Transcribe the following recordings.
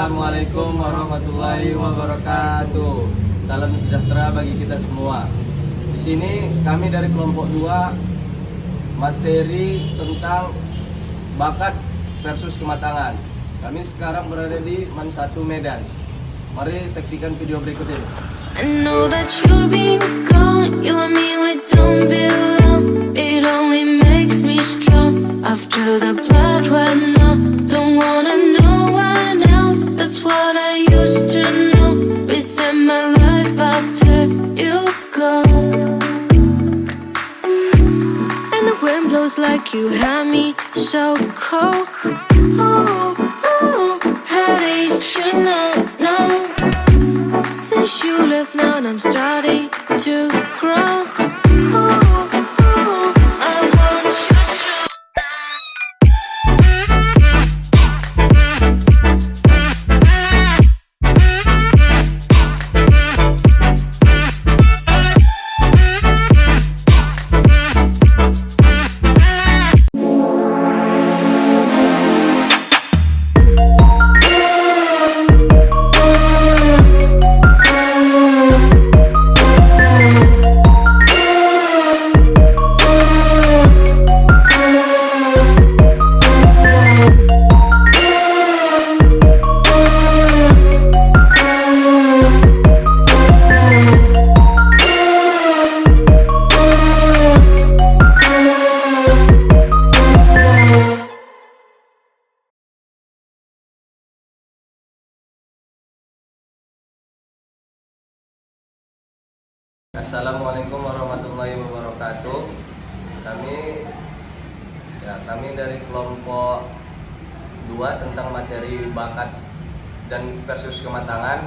Assalamualaikum warahmatullahi wabarakatuh. Salam sejahtera bagi kita semua. Di sini kami dari kelompok 2 materi tentang bakat versus kematangan. Kami sekarang berada di Man 1 Medan. Mari saksikan video berikut ini. I know that you've been gone, you and me, we don't belong. It only makes me strong. After the blood ran out, don't wanna know one else. That's what I used to know. Reset my life after you go. And the wind blows like you had me so cold. Oh, oh, how did you know? No. Since you left now I'm starting to grow. Oh, oh, I want you to Assalamualaikum warahmatullahi wabarakatuh. Kami dari kelompok 2 tentang materi bakat dan versus kematangan.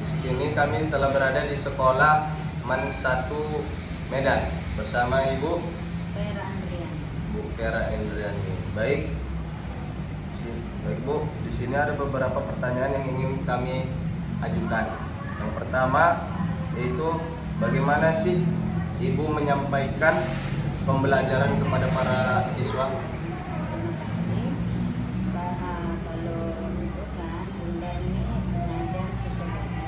Di sini kami telah berada di sekolah Man 1 Medan bersama Ibu Vera Andriani. Bu Vera Andriani. Baik. Baik Bu, di sini ada beberapa pertanyaan yang ingin kami ajukan. Yang pertama yaitu bagaimana sih Ibu menyampaikan pembelajaran kepada para siswa? Kalau itu kan Bunda ini mengajar sosiologi.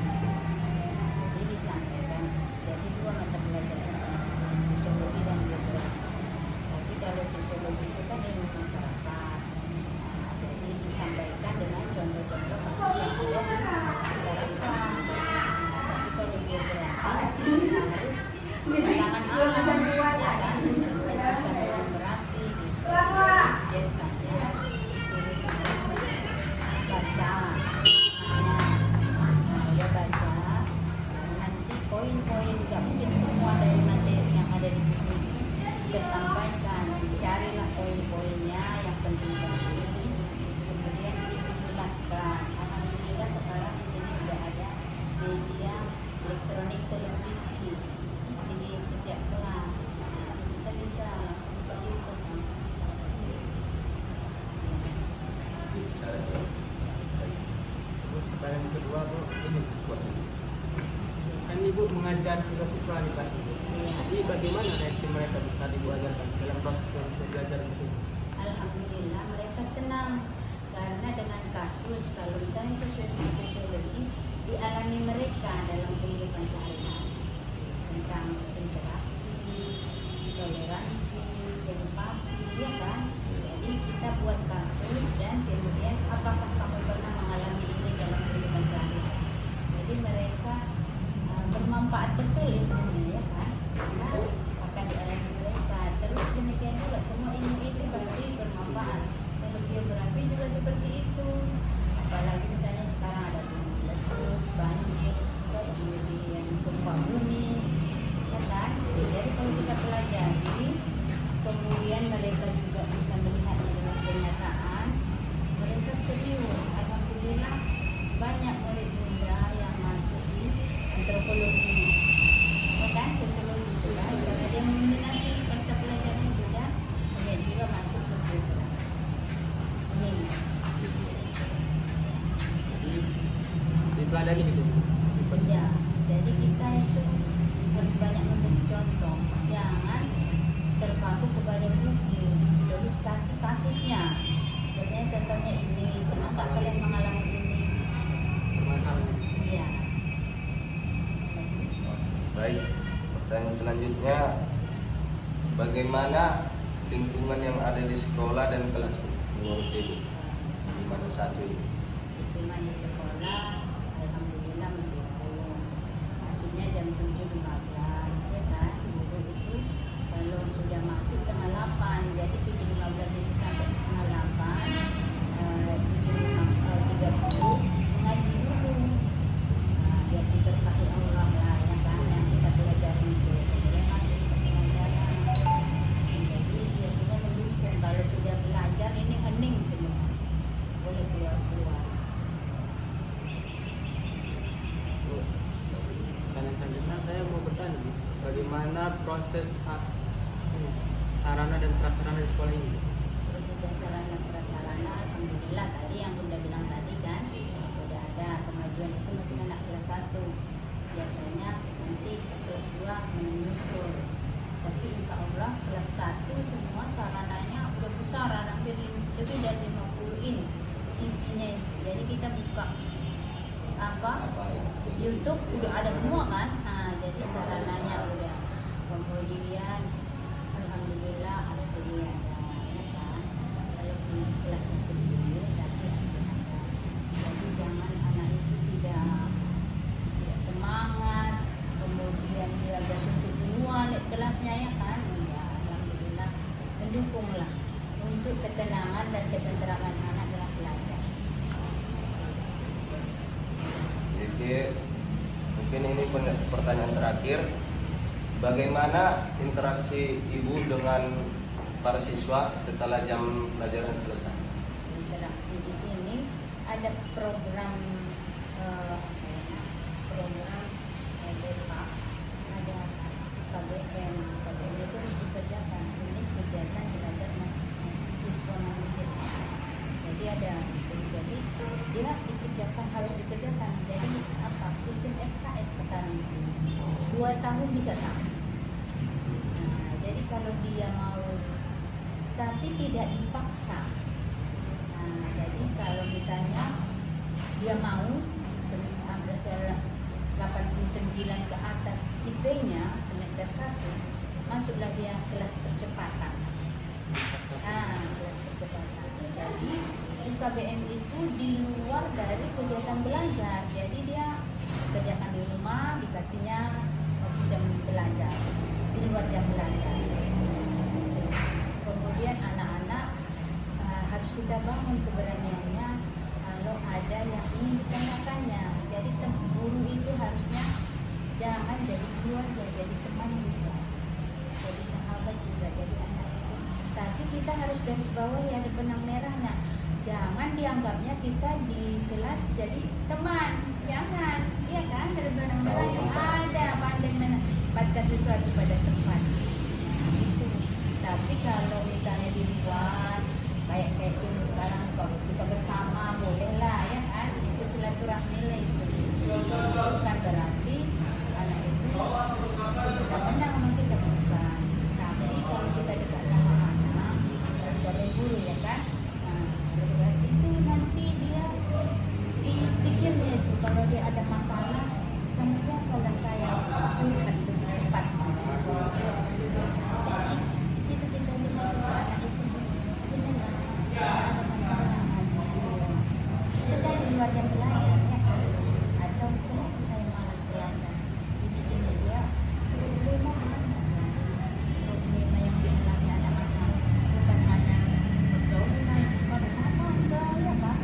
Jadi disampaikan. Jadi 2 mata pelajaran, sosiologi dan geografi. Tapi kalau sosiologi itu kan ilmu masyarakat. Jadi disampaikan dengan contoh-contoh kasus yang ada di masyarakat. Tapi kalau geografi harus kalangan alam, ya kan? Bisa berarti gitu. Jadi saya disuruh baca, dia baca. Nanti poin-poin, nggak mungkin semua dari materi yang ada di buku ini tersampaikan. Carilah poin-poinnya yang penting-penting, kemudian dijelaskan. Alhamdulillah sekarang di sini sudah ada media elektronik televisi. Jadi setiap kelas kita bisa langsung buka YouTube. Pertanyaan kedua Bu, ini kan Ibu mengajar siswa-siswa nih Pak. Jadi bagaimana reaksi mereka bisa Ibu ajarkan dalam proses belajar di sini? Alhamdulillah mereka senang karena dengan kasus, kalau misalnya sosiologi dialami mereka dalam kehidupan sehari-hari tentang interaksi, toleransi, empati, ya kan? Jadi kita buat kasus dan kemudian apakah kamu pernah mengalami ini dalam kehidupan sehari-hari? Jadi mereka bermanfaat betul ilmunya, ya kan? Karena akan dialami mereka. Terus demikian juga semua ilmu itu pasti bermanfaat. Kalau geografi juga seperti itu. Apalagi misalnya sekarang ada gunung meletus, banjir, kemudian gempa bumi, ya kan? Jadi kalau kita pelajari, kemudian mereka juga bisa melihatnya dengan kenyataan, mereka serius. Alhamdulillah banyak murid muda yang masuk di antropologi, ya kan? Sosiologi itu kan, karena dia meminati mata pelajaran itu, dan banyak juga masuk ke geografi. Ini Diteladani gitu. ya, jadi kita itu harus banyak memberi contoh, jangan terpaku kepada buku, terus kasih kasusnya. Contohnya ini, pernah kalian mengalami ini? selanjutnya, bagaimana lingkungan yang ada di sekolah dan kelas menurut Ibu di masa satu ini? Lingkungan di sekolah, alhamdulillah mendukung. Maksudnya jam 7.15 ya kan, guru itu kalau sudah masuk tengah 8, jadi 7.15 itu sampai tengah 8, 7.30 mengaji dulu. Nah, biar diberkahi Allah lah ya kan, yang kita pelajari itu. Kemudian masuk ke pelajaran. Jadi biasanya mendukung. Kalau sudah belajar ini hening semua, boleh keluar-keluar. Pertanyaan selanjutnya saya mau bertanya, bagaimana proses sarana dan prasarana di sekolah ini? Proses dan sarana prasarana, alhamdulillah tadi yang Bunda bilang tadi kan, sudah ada kemajuan itu masih anak kelas 1. Biasanya nanti kelas 2 menyusul. Tapi insya Allah kelas 1 semua sarananya udah besar, hampir lebih dari 50 intinya. Jadi kita buka YouTube udah ada semua kan. Nah, jadi sarananya udah. Kemudian alhamdulillah asli ada ya kan. Kalau di kelas yang kecil tapi asli ada. Jadi jangan anak itu tidak semangat, kemudian dia agak suntuk duluan di kelasnya ya kan. Ya alhamdulillah mendukunglah untuk ketenangan dan ketenteraman anak dalam belajar. Jadi mungkin ini pertanyaan terakhir, bagaimana interaksi Ibu dengan para siswa setelah jam pelajaran selesai? Interaksi di sini ada program BPA, ada KBM itu harus dikerjakan. Ini kegiatan belajar siswa mandiri. Jadi ada, jadi dia dikerjakan, harus dikerjakan. Jadi apa? Sistem SKS sekarang di sini 2 tahun bisa tahu. Nah, jadi kalau dia mau, tapi tidak dipaksa. Nah, jadi kalau misalnya dia mau ada 89 ke atas IP-nya semester 1, masuklah dia kelas percepatan. Kelas percepatan. Jadi UKBM itu di luar dari kegiatan belajar. Jadi dia kerjakan di rumah, dikasihnya waktu jam belajar, di luar jam belajar. Kemudian anak-anak harus kita bangun keberaniannya kalau ada yang ingin ditanyakannya. Jadi guru itu harusnya jangan jadi keluarga, jadi teman juga, jadi sahabat juga, jadi anak itu. Tapi kita harus garis bawah ya, ada benang merahnya. Jangan dianggapnya kita di kelas jadi teman, jangan, iya kan? Ada benang merah yang ada, pandai menempatkan sesuatu pada tempat. Nah, itu. Tapi kalau misalnya di luar, kayak ini sekarang kalau kita bersama bolehlah ya kan? Itu silaturahmi lah itu. Bukan berarti anak itu kita menang sama kita bukan. Tapi kalau kita dekat sama anak, dari guru ya kan? Itu nanti dia pikirnya itu kalau dia ada masalah sama siapa lah saya curhat di tempat. Jadi di situ kita lihat anak itu sini lah ada masalah itu kan di luar jam belajar ya kan, atau kenapa saya malas belajar, dibikin dia problema yang dialami anak-anak bukan hanya pergaulan pada enggak ya Pak,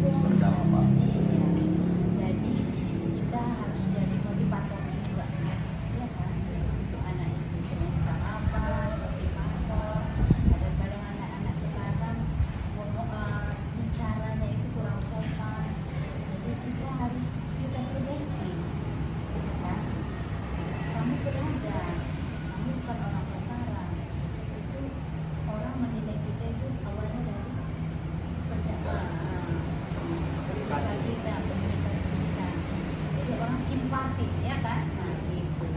berdampak. Jadi kita harus jadi motivator juga ya kan, untuk anak itu sering apa motivator. Kadang-kadang anak-anak sekarang bicaranya itu kurang sopan, jadi kita harus perbaiki ya kan. Kamu belajar, kamu bukan orang pasaran. Itu orang menilai kita itu awalnya dari percakapan, komunikasi kita. Jadi orang simpati ya kan. Nah itu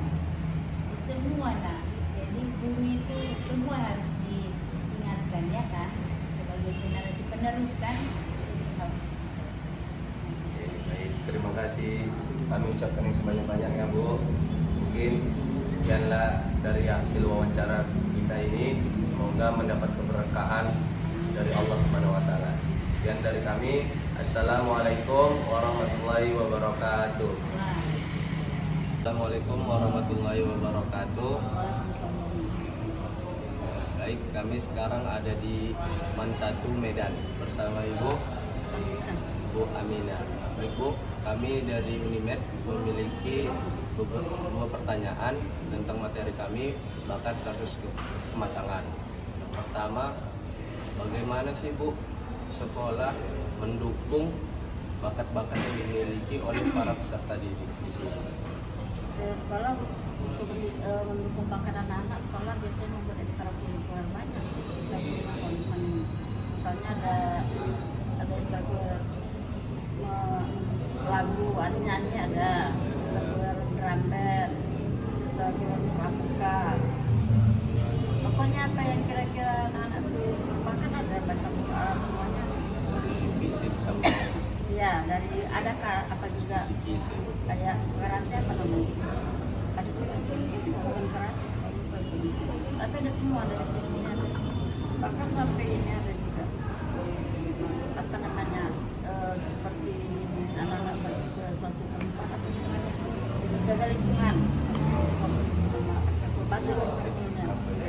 semua nah. Jadi guru itu semua harus diingatkan ya kan, sebagai generasi penerus kan. Baik, terima kasih. Kami ucapkan yang sebanyak-banyaknya Bu. mungkin sekianlah dari hasil wawancara kita ini. Semoga mendapat keberkahan dari Allah Subhanahu wa taala. Sekian dari kami. Assalamualaikum warahmatullahi wabarakatuh. Assalamualaikum warahmatullahi wabarakatuh. Baik, kami sekarang ada di MAN 1 Medan bersama Ibu Aminah. Baik Bu, kami dari Unimed memiliki dua pertanyaan tentang materi kami, bakat kasus kematangan. Yang pertama, bagaimana sih Bu sekolah mendukung bakat-bakat yang dimiliki oleh para peserta didik di sini? Sekolah untuk mendukung bakat anak-anak, sekolah biasanya membuat ekstrakurikuler banyak. Misalnya ada ekstrakurikuler lagu, ada nyanyi, ada ekstrakurikuler drum band, ekstrakurikuler pramuka. Pokoknya apa yang kira-kira anak-anak itu bakat ada, baca Quran semuanya. Bisa sama Iya, dari ada apa juga kisi-kisi. kayak karate apa namanya? Ada bukan karate, tapi ada semua dari sini. Bahkan sampai ini ada juga apa namanya seperti anak-anak pergi ke suatu tempat apa namanya jaga lingkungan, satu baju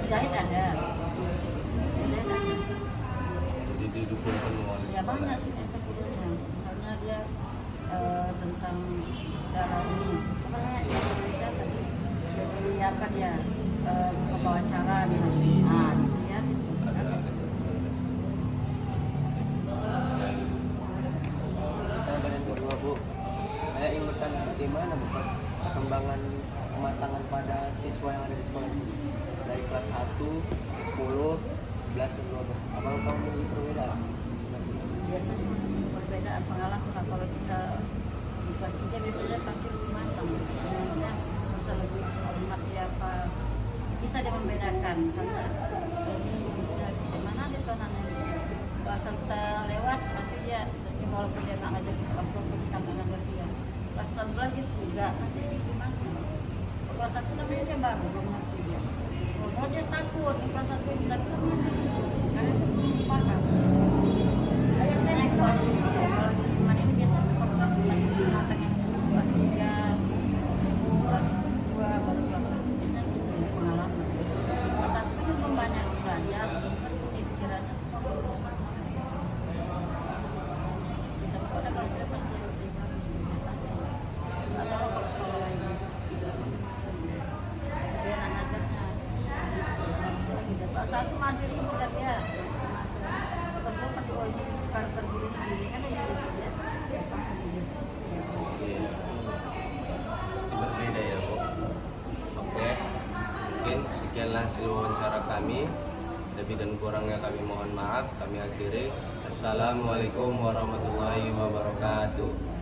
jahit ada. Jadi didukung penuh oleh Ya sekolah. banyak sih eksekutifnya. Misalnya dia tentang cara ini, apa namanya Indonesia tadi dari apa dia membawa acara di Isi. ya Ada kesempatan. Pertanyaan kedua Bu, saya ingin bertanya bagaimana Bu perkembangan kematangan pada siswa yang ada di sekolah sini dari kelas 1, 10, 11, dan 12. Apakah kamu memiliki perbedaan? biasanya perbedaan pengalaman lah. Kalau kita di kelas 3 biasanya pasti lebih matang, maksudnya bisa lebih hormat dia apa, bisa dia membedakan misalnya ini gimana dia tonannya bahasa kita lewat pasti dia walaupun dia nggak ngajar kita waktu kita nggak ngajar dia. Kelas 11 gitu juga nanti gimana, kelas 1 namanya dia baru belum ngerti dia, kalau dia takut di kelas 1 kita bilang karena dia belum paham. Biasanya kalau di mana ini biasa sekolah matang yang kelas 3, kelas 2, baru kelas 1 biasanya gitu ya pengalaman. Kelas 1 kan belum banyak belajar, belum ngerti pikirannya semua belum sama. Kita kok ada kalau kita pasti biasanya. Nggak tahu kalau sekolah lain. Tapi anak ngajarnya lagi kelas 1 masih ribut kan ya. Kedua pasti oh ini karakter guru ini kan ada di ya. Iya. Berbeda ya Bu. Oke, mungkin sekianlah hasil wawancara kami. Lebih dan kurangnya kami mohon maaf. Kami akhiri. Assalamualaikum warahmatullahi wabarakatuh.